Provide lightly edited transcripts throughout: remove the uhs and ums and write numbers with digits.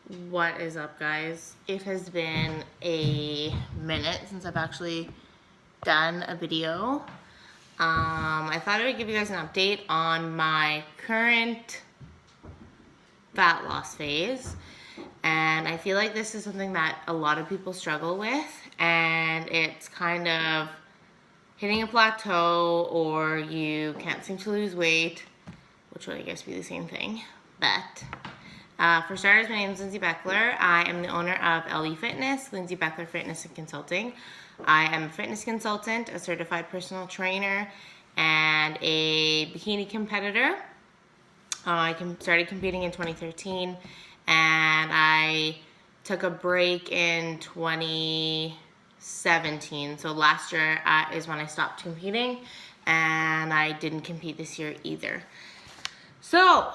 What is up, guys? It has been a minute since I've actually done a video. I thought I would give you guys an update on my current fat loss phase, and I feel like this is something that a lot of people struggle with, and it's kind of hitting a plateau, or you can't seem to lose weight, which would I guess be the same thing. But for starters, my name is Lindsay Beckler. I am the owner of LE Fitness, Lindsay Beckler Fitness and Consulting. I am a fitness consultant, a certified personal trainer, and a bikini competitor. I started competing in 2013, and I took a break in 2017. So last year is when I stopped competing, and I didn't compete this year either. So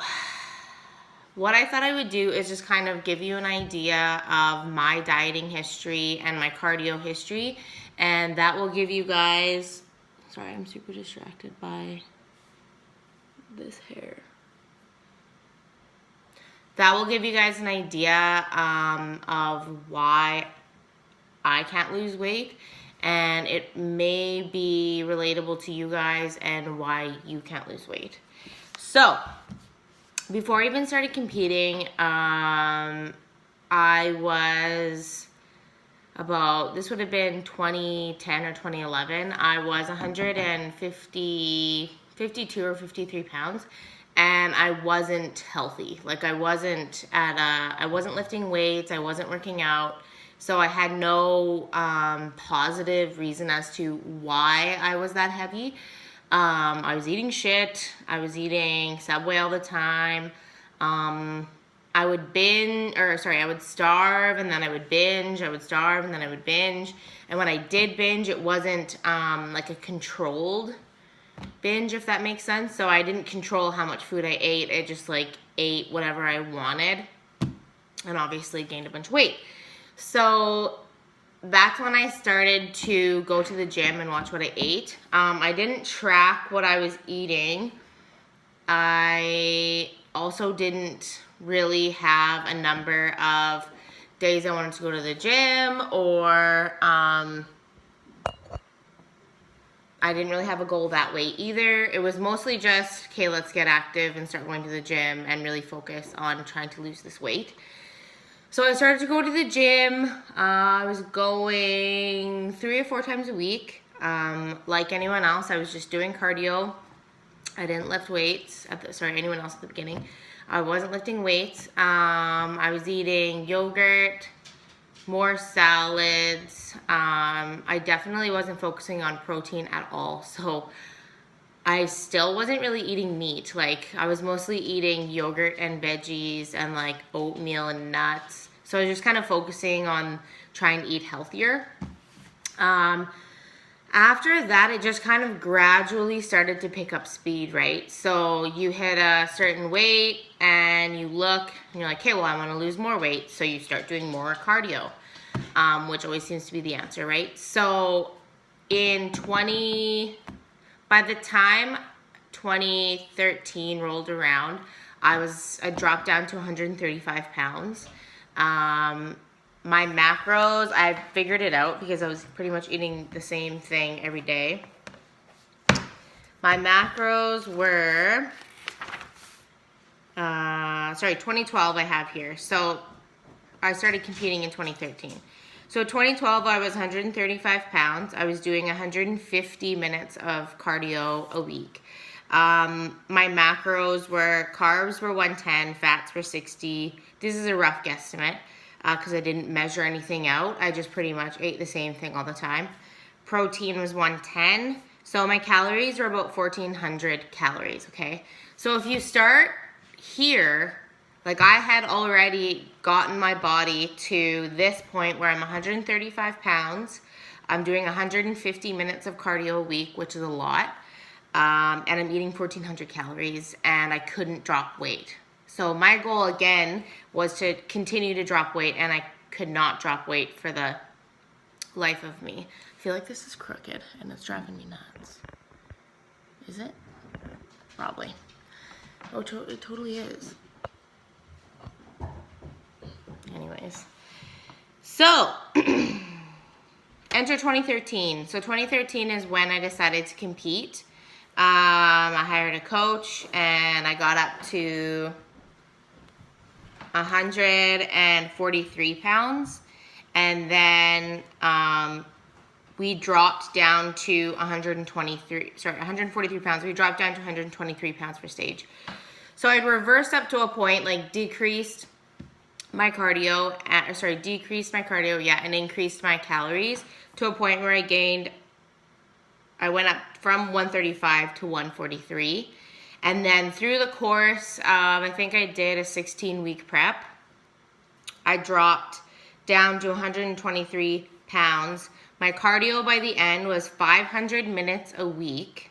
what I thought I would do is just kind of give you an idea of my dieting history and my cardio history, and that will give you guys, sorry, I'm super distracted by this hair. That will give you guys an idea of why I can't lose weight, and it may be relatable to you guys and why you can't lose weight. So before I even started competing, I was about, this would have been 2010 or 2011. I was 152 or 53 pounds, and I wasn't healthy. Like I wasn't lifting weights, I wasn't working out. So I had no positive reason as to why I was that heavy. I was eating shit. I was eating Subway all the time. I would I would starve and then I would binge. I would starve and then I would binge. And when I did binge, it wasn't like a controlled binge, if that makes sense. So I didn't control how much food I ate. I just like ate whatever I wanted, and obviously gained a bunch of weight. So that's when I started to go to the gym and watch what I ate. I didn't track what I was eating. I also didn't really have a number of days I wanted to go to the gym, or I didn't really have a goal that way either. It was mostly just, okay, let's get active and start going to the gym and really focus on trying to lose this weight. So I started to go to the gym. I was going 3 or 4 times a week. Like anyone else, I was just doing cardio. I didn't lift weights. Anyone else at the beginning. I wasn't lifting weights. I was eating yogurt, more salads. I definitely wasn't focusing on protein at all. So I still wasn't really eating meat. Like I was mostly eating yogurt and veggies and like oatmeal and nuts. So I was just kind of focusing on trying to eat healthier. After that, it just kind of gradually started to pick up speed, right? So you hit a certain weight and you look and you're like, okay, well, I want to lose more weight. So you start doing more cardio, which always seems to be the answer, right? So by the time 2013 rolled around, I dropped down to 135 pounds. My macros, I figured it out because I was pretty much eating the same thing every day. My macros were, 2012 I have here. So I started competing in 2013. So 2012, I was 135 pounds. I was doing 150 minutes of cardio a week. My macros were, carbs were 110, fats were 60. This is a rough guesstimate because I didn't measure anything out. I just pretty much ate the same thing all the time. Protein was 110. So my calories were about 1,400 calories, okay? So if you start here, like I had already gotten my body to this point where I'm 135 pounds. I'm doing 150 minutes of cardio a week, which is a lot. And I'm eating 1,400 calories, and I couldn't drop weight. So my goal again was to continue to drop weight, and I could not drop weight for the life of me. I feel like this is crooked, and it's driving me nuts. Is it? Probably. Oh, it totally is. anyways. So, enter 2013. So 2013 is when I decided to compete. I hired a coach and I got up to 143 pounds. And then we dropped down to 143 pounds. We dropped down to 123 pounds per stage. So I'd reversed up to a point, like decreased my cardio, and increased my calories to a point where I went up from 135 to 143. And then through the course, I think I did a 16-week prep. I dropped down to 123 pounds. My cardio by the end was 500 minutes a week.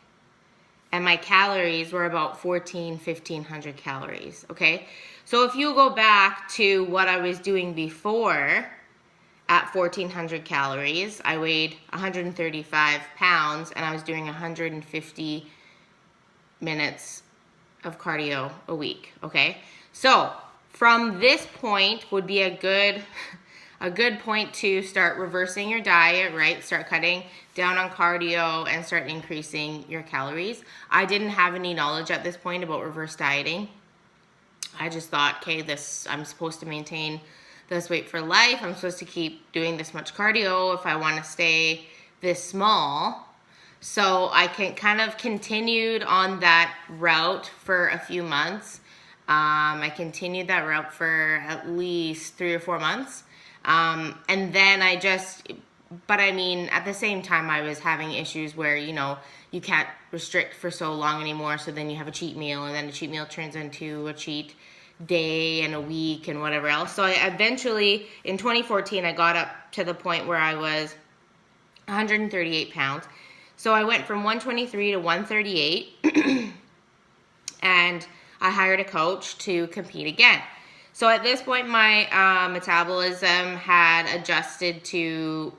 And my calories were about 1,500 calories, okay? So if you go back to what I was doing before at 1,400 calories, I weighed 135 pounds and I was doing 150 minutes of cardio a week, okay? So from this point would be a good point to start reversing your diet, right? Start cutting down on cardio and start increasing your calories. I didn't have any knowledge at this point about reverse dieting. I just thought, okay, I'm supposed to maintain this weight for life. I'm supposed to keep doing this much cardio if I want to stay this small. So I kind of continued on that route for a few months. I continued that route for at least 3 or 4 months. And then at the same time I was having issues where, you can't restrict for so long anymore. So then you have a cheat meal and then the cheat meal turns into a cheat day and a week and whatever else. So I eventually, in 2014, I got up to the point where I was 138 pounds. So I went from 123 to 138 and I hired a coach to compete again. So at this point, my metabolism had adjusted to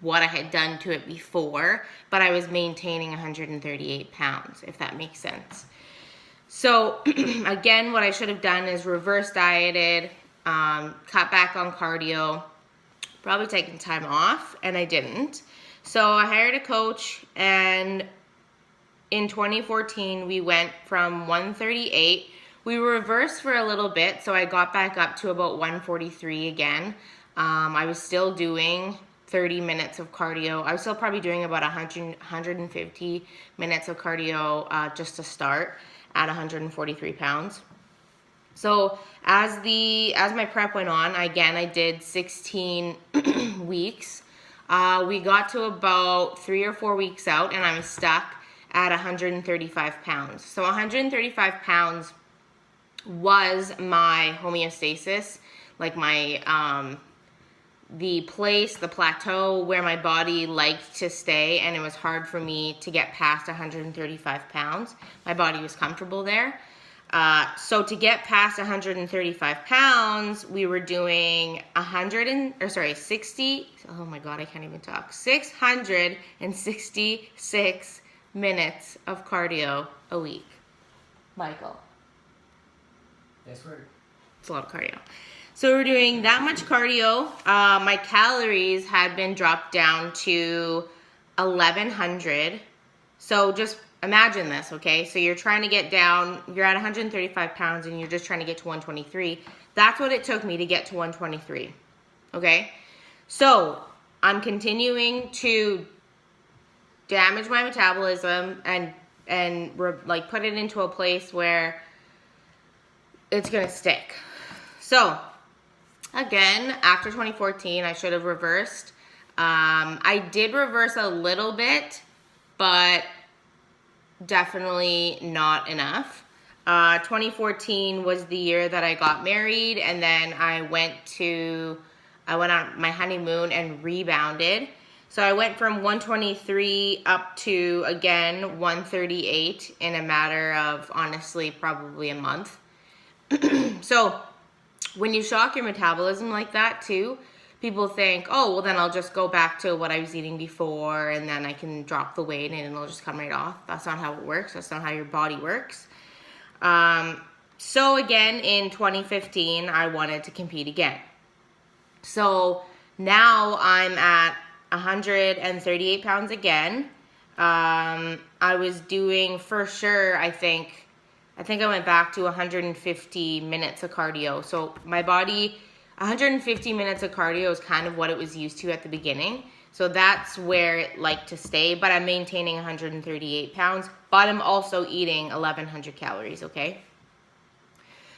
what I had done to it before, but I was maintaining 138 pounds, if that makes sense. So again, what I should have done is reverse dieted, cut back on cardio, probably taken time off, and I didn't. So I hired a coach, and in 2014, we went from 138. We reversed for a little bit, so I got back up to about 143 again. I was still doing 30 minutes of cardio. I was still probably doing about 150 minutes of cardio just to start at 143 pounds. So as my prep went on, I did 16 weeks. We got to about 3 or 4 weeks out, and I was stuck at 135 pounds. So 135 pounds was my homeostasis, like my the plateau where my body liked to stay, and it was hard for me to get past 135 pounds. My body was comfortable there. So to get past 135 pounds, we were doing 666 minutes of cardio a week. Michael. Nice work. It's a lot of cardio. So we're doing that much cardio. My calories had been dropped down to 1,100. So just imagine this, okay? So you're trying to get down, you're at 135 pounds and you're just trying to get to 123. That's what it took me to get to 123, okay? So I'm continuing to damage my metabolism and put it into a place where it's gonna stick. So again, after 2014, I should have reversed. I did reverse a little bit, but definitely not enough. 2014 was the year that I got married, and then I went on my honeymoon and rebounded. So I went from 123 up to, again, 138 in a matter of, honestly, probably a month. So when you shock your metabolism like that too, people think, oh, well then I'll just go back to what I was eating before and then I can drop the weight and it'll just come right off. That's not how it works. That's not how your body works. So again, in 2015, I wanted to compete again. So now I'm at 138 pounds again. I was doing, for sure, I think I went back to 150 minutes of cardio. So my body, 150 minutes of cardio is kind of what it was used to at the beginning. So that's where it liked to stay, but I'm maintaining 138 pounds, but I'm also eating 1,100 calories, okay?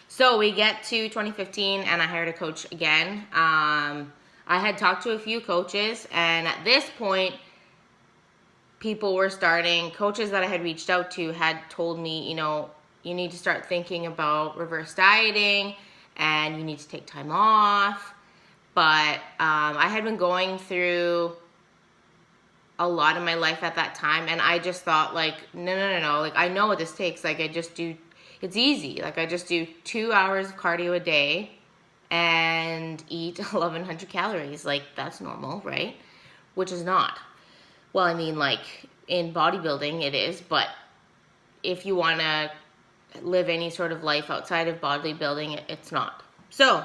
So we get to 2015 and I hired a coach again. I had talked to a few coaches, and at this point, coaches that I had reached out to had told me, you need to start thinking about reverse dieting and you need to take time off. But I had been going through a lot in my life at that time, and I just thought, like, no. Like, I know what this takes. Like, it's easy. Like, I just do 2 hours of cardio a day and eat 1,100 calories. Like, that's normal, right? Which is not. Well, I mean, like, in bodybuilding it is, but if you want to live any sort of life outside of bodybuilding, it's not. So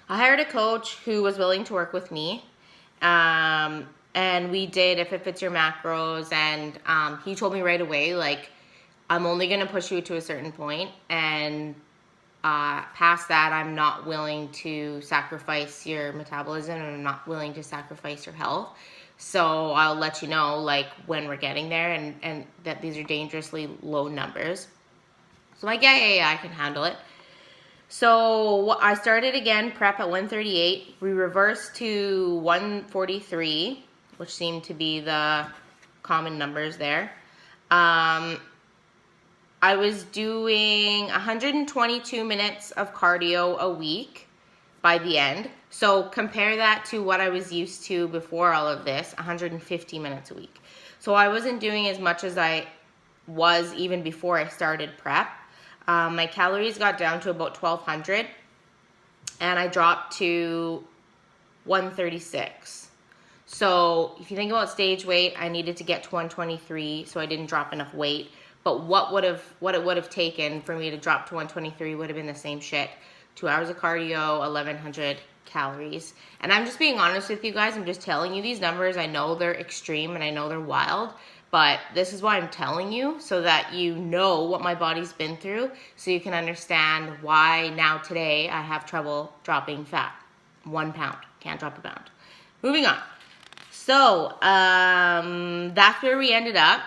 I hired a coach who was willing to work with me, and we did If It Fits Your Macros, and he told me right away, like, I'm only going to push you to a certain point, and past that, I'm not willing to sacrifice your metabolism, and I'm not willing to sacrifice your health. So I'll let you know, like, when we're getting there, and that these are dangerously low numbers. So I'm like, yeah, I can handle it. So I started again, prep at 138. We reversed to 143, which seemed to be the common numbers there. I was doing 122 minutes of cardio a week by the end. So compare that to what I was used to before all of this, 150 minutes a week. So I wasn't doing as much as I was even before I started prep. My calories got down to about 1,200, and I dropped to 136. So if you think about stage weight, I needed to get to 123, so I didn't drop enough weight. But what it would have taken for me to drop to 123 would have been the same shit. 2 hours of cardio, 1,100 calories. And I'm just being honest with you guys. I'm just telling you these numbers. I know they're extreme and I know they're wild, but this is why I'm telling you, so that you know what my body's been through, so you can understand why now today I have trouble dropping fat. 1 pound. Can't drop a pound. Moving on. So that's where we ended up.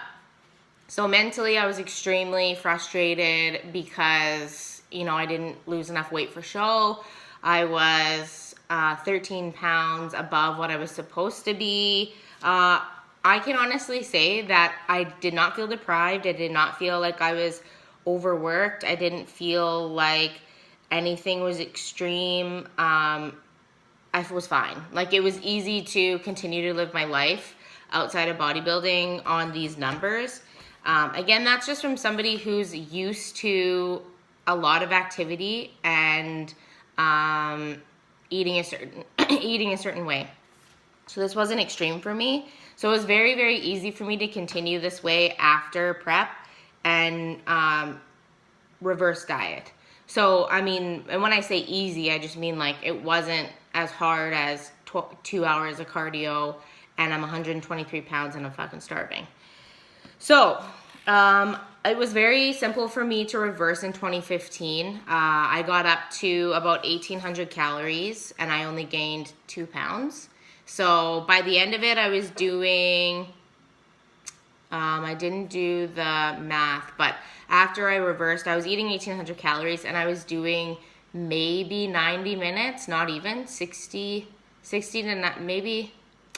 So mentally, I was extremely frustrated because, I didn't lose enough weight for show. I was 13 pounds above what I was supposed to be. I can honestly say that I did not feel deprived. I did not feel like I was overworked. I didn't feel like anything was extreme. I was fine. Like, it was easy to continue to live my life outside of bodybuilding on these numbers. Again, that's just from somebody who's used to a lot of activity and eating a certain way. So this wasn't extreme for me. So it was very, very easy for me to continue this way after prep and reverse diet. So, I mean, and when I say easy, I just mean, like, it wasn't as hard as 2 hours of cardio, and I'm 123 pounds and I'm fucking starving. So, it was very simple for me to reverse in 2015. I got up to about 1,800 calories and I only gained 2 pounds. So by the end of it, I was doing, I didn't do the math, but after I reversed, I was eating 1,800 calories and I was doing maybe 90 minutes, not even 60 to maybe,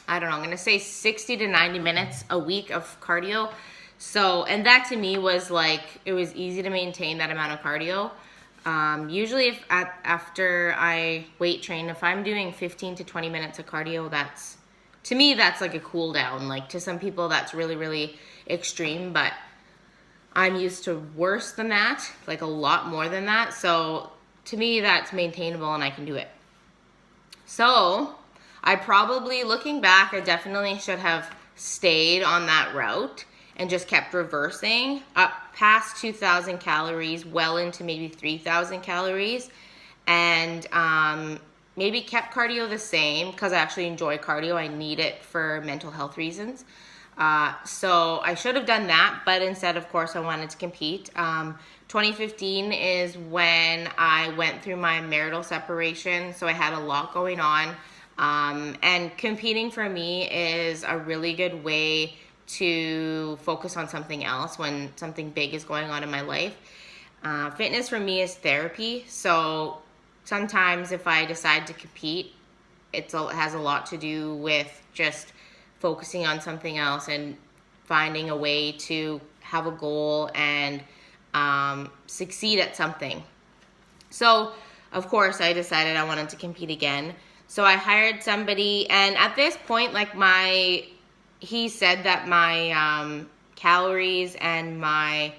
I don't know, I'm going to say 60 to 90 minutes a week of cardio. So, and that to me was like, it was easy to maintain that amount of cardio. Usually after I weight train, if I'm doing 15 to 20 minutes of cardio, to me, that's like a cool down. Like, to some people, that's really, really extreme, but I'm used to worse than that, like a lot more than that. So to me, that's maintainable and I can do it. So I probably, looking back, I definitely should have stayed on that route and just kept reversing up past 2,000 calories, well into maybe 3,000 calories. And maybe kept cardio the same because I actually enjoy cardio. I need it for mental health reasons. So I should have done that, but instead, of course, I wanted to compete. 2015 is when I went through my marital separation, so I had a lot going on. And competing for me is a really good way to focus on something else when something big is going on in my life. Fitness for me is therapy, so sometimes if I decide to compete, it has a lot to do with just focusing on something else and finding a way to have a goal and succeed at something. So, of course, I decided I wanted to compete again. So I hired somebody, and at this point, like he said that my calories and my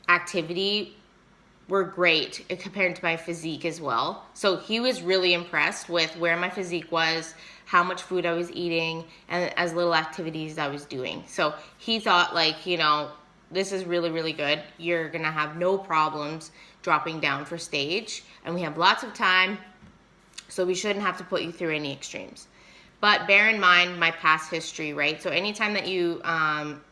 activity were great compared to my physique as well. So he was really impressed with where my physique was, how much food I was eating, and as little activities I was doing. So he thought, like, you know, this is really, really good. You're gonna have no problems dropping down for stage, and we have lots of time, so we shouldn't have to put you through any extremes. But bear in mind my past history, right? So anytime that you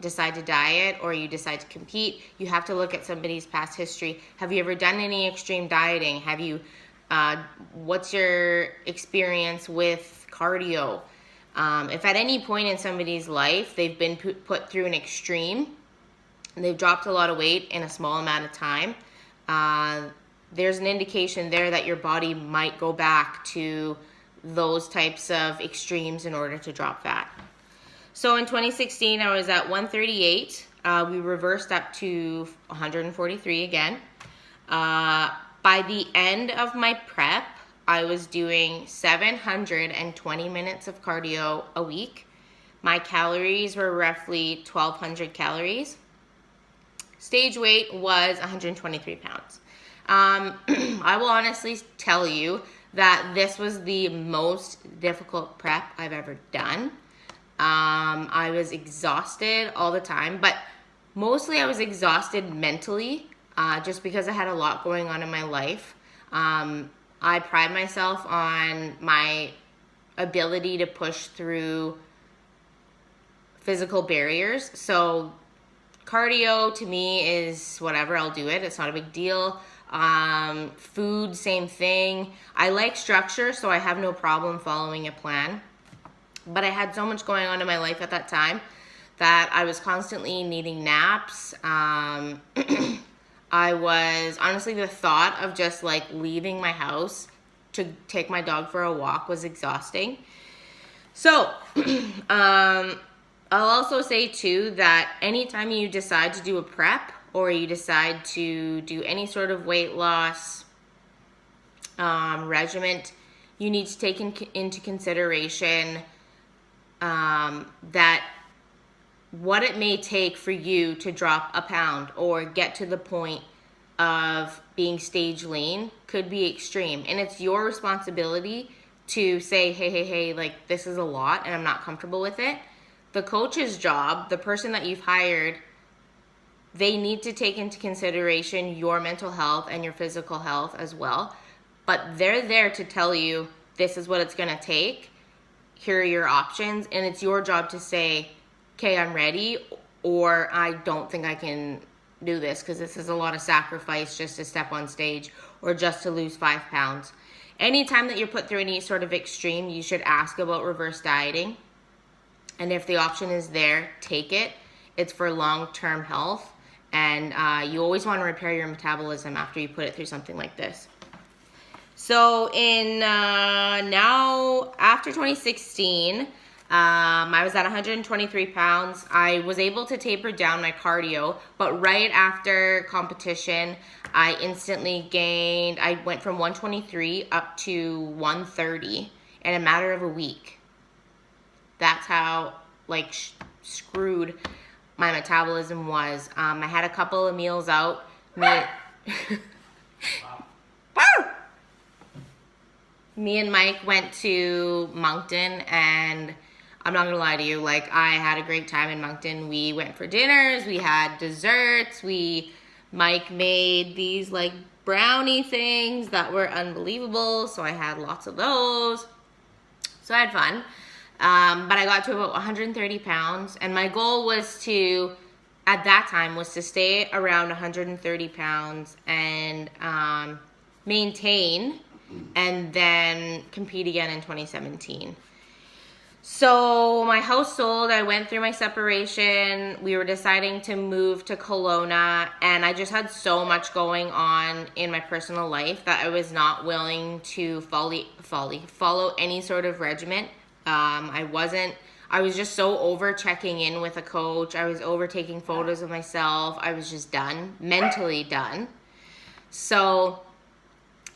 decide to diet or you decide to compete, you have to look at somebody's past history. Have you ever done any extreme dieting? Have you, what's your experience with cardio? If at any point in somebody's life they've been put through an extreme, and they've dropped a lot of weight in a small amount of time, there's an indication there that your body might go back to those types of extremes in order to drop fat. So in 2016, I was at 138. We reversed up to 143 again. By the end of my prep, I was doing 720 minutes of cardio a week. My calories were roughly 1,200 calories. Stage weight was 123 pounds. I will honestly tell you that this was the most difficult prep I've ever done. I was exhausted all the time, but mostly I was exhausted mentally, just because I had a lot going on in my life. I pride myself on my ability to push through physical barriers. So cardio to me is whatever, I'll do it. It's not a big deal. Food, same thing. I like structure, so I have no problem following a plan. But I had so much going on in my life at that time that I was constantly needing naps. I was, honestly, the thought of just like leaving my house to take my dog for a walk was exhausting. So, I'll also say too that anytime you decide to do a prep or you decide to do any sort of weight loss regimen, you need to take into consideration that what it may take for you to drop a pound or get to the point of being stage lean could be extreme. And it's your responsibility to say, hey, like this is a lot and I'm not comfortable with it. The coach's job, the person that you've hired, they need to take into consideration your mental health and your physical health as well. But they're there to tell you this is what it's going to take. Here are your options. And it's your job to say, okay, I'm ready, or I don't think I can do this because this is a lot of sacrifice just to step on stage or just to lose 5 pounds. Anytime that you're put through any sort of extreme, you should ask about reverse dieting. And if the option is there, take it. It's for long-term health. And you always want to repair your metabolism after you put it through something like this. So now after 2016, I was at 123 pounds. I was able to taper down my cardio, but right after competition, I instantly gained, I went from 123 up to 130 in a matter of a week. That's how like screwed my metabolism was. I had a couple of meals out. Me and Mike went to Moncton, and I'm not gonna lie to you, like I had a great time in Moncton. We went for dinners, we had desserts, Mike made these like brownie things that were unbelievable. So I had lots of those. So I had fun. But I got to about 130 pounds. And my goal was to, at that time, was to stay around 130 pounds and maintain and then compete again in 2017. So my house sold, I went through my separation, we were deciding to move to Kelowna, and I just had so much going on in my personal life that I was not willing to follow any sort of regimen. I was just so over checking in with a coach, I was over taking photos of myself, I was just done, mentally done. So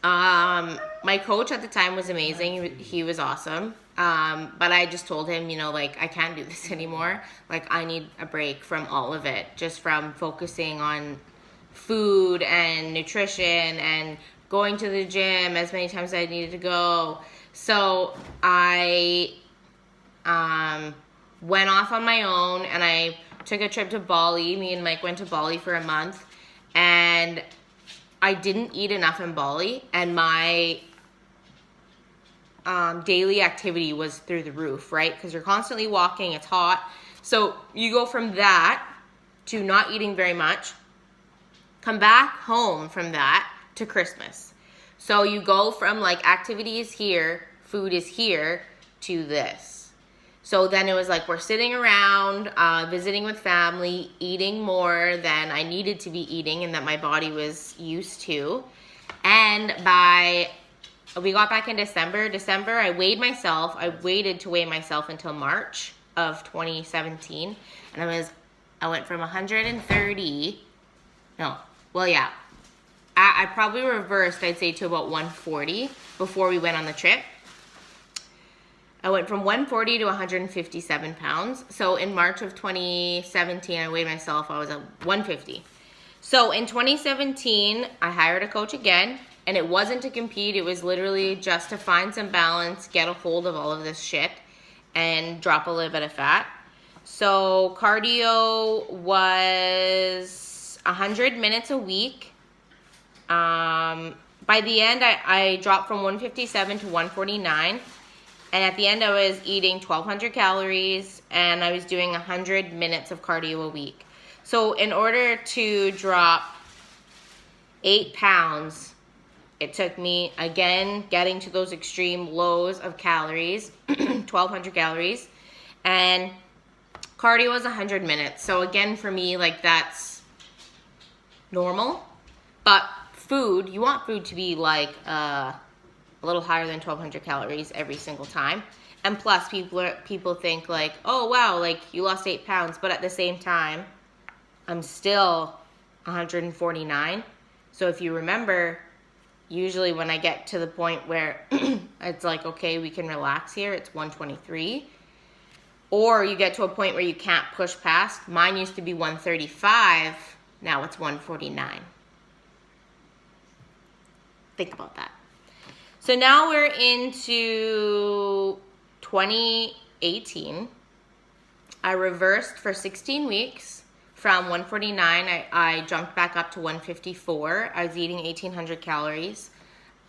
my coach at the time was amazing, he was awesome. But I just told him, I can't do this anymore. Like, I need a break from all of it, just from focusing on food and nutrition and going to the gym as many times as I needed to go. So I went off on my own and I took a trip to Bali. Me and Mike went to Bali for a month, and I didn't eat enough in Bali, and my daily activity was through the roof, right? Because you're constantly walking, it's hot. So you go from that to not eating very much, come back home from that to Christmas. So you go from like activity is here, food is here, to this. So then it was like we're sitting around, visiting with family, eating more than I needed to be eating and that my body was used to. And we got back in December, I weighed myself. I waited to weigh myself until March of 2017. And I went from 130, I probably reversed, I'd say, to about 140 before we went on the trip. I went from 140 to 157 pounds. So in March of 2017, I weighed myself, I was at 150. So in 2017, I hired a coach again. And it wasn't to compete, it was literally just to find some balance, get a hold of all of this shit, and drop a little bit of fat. So cardio was 100 minutes a week. By the end, I dropped from 157 to 149. And at the end, I was eating 1,200 calories, and I was doing 100 minutes of cardio a week. So in order to drop 8 pounds, it took me, again, getting to those extreme lows of calories, 1,200 calories, and cardio was 100 minutes. So again, for me, like, that's normal. But food, you want food to be like a little higher than 1,200 calories every single time. And plus, people think like, oh, wow, like, you lost 8 pounds. But at the same time, I'm still 149. So if you remember, usually when I get to the point where it's like, okay, we can relax here, it's 123. Or you get to a point where you can't push past. Mine used to be 135. Now it's 149. Think about that. So now we're into 2018. I reversed for 16 weeks. From 149, I jumped back up to 154. I was eating 1,800 calories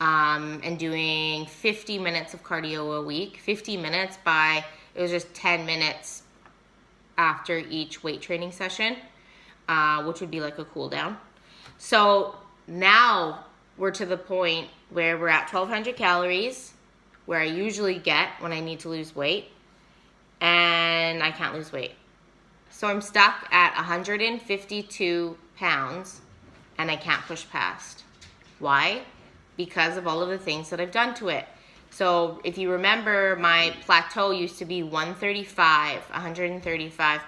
and doing 50 minutes of cardio a week. 50 minutes it was just 10 minutes after each weight training session, which would be like a cool down. So now we're to the point where we're at 1,200 calories, where I usually get when I need to lose weight, and I can't lose weight. So I'm stuck at 152 pounds and I can't push past. Why? Because of all of the things that I've done to it. So if you remember, my plateau used to be 135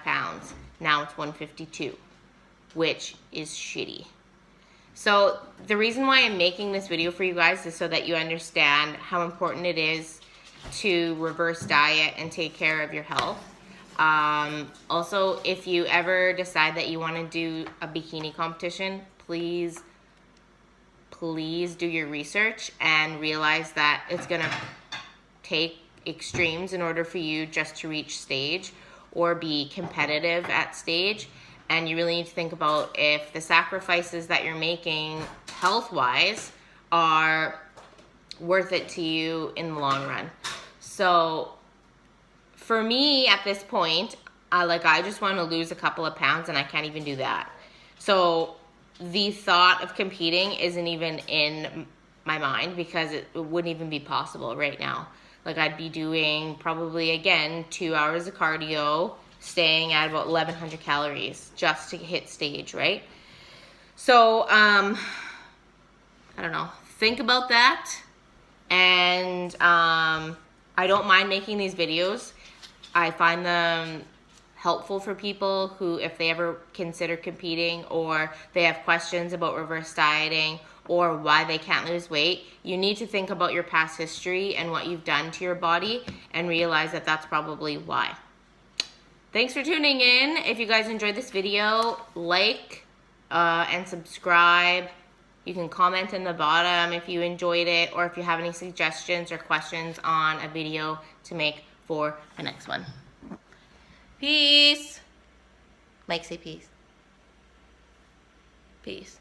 pounds. Now it's 152, which is shitty. So the reason why I'm making this video for you guys is so that you understand how important it is to reverse diet and take care of your health. Also, if you ever decide that you want to do a bikini competition, please do your research and realize that it's going to take extremes in order for you just to reach stage or be competitive at stage. And you really need to think about if the sacrifices that you're making health-wise are worth it to you in the long run. So for me at this point, I just want to lose a couple of pounds and I can't even do that. So the thought of competing isn't even in my mind because it wouldn't even be possible right now. Like I'd be doing probably again 2 hours of cardio, staying at about 1100 calories just to hit stage, right? So I don't know, think about that. And I don't mind making these videos. I find them helpful for people who, if they ever consider competing or they have questions about reverse dieting or why they can't lose weight, you need to think about your past history and what you've done to your body and realize that that's probably why. Thanks for tuning in. If you guys enjoyed this video, like and subscribe. You can comment in the bottom if you enjoyed it or if you have any suggestions or questions on a video to make for the next one. Peace. Mike, say peace. Peace.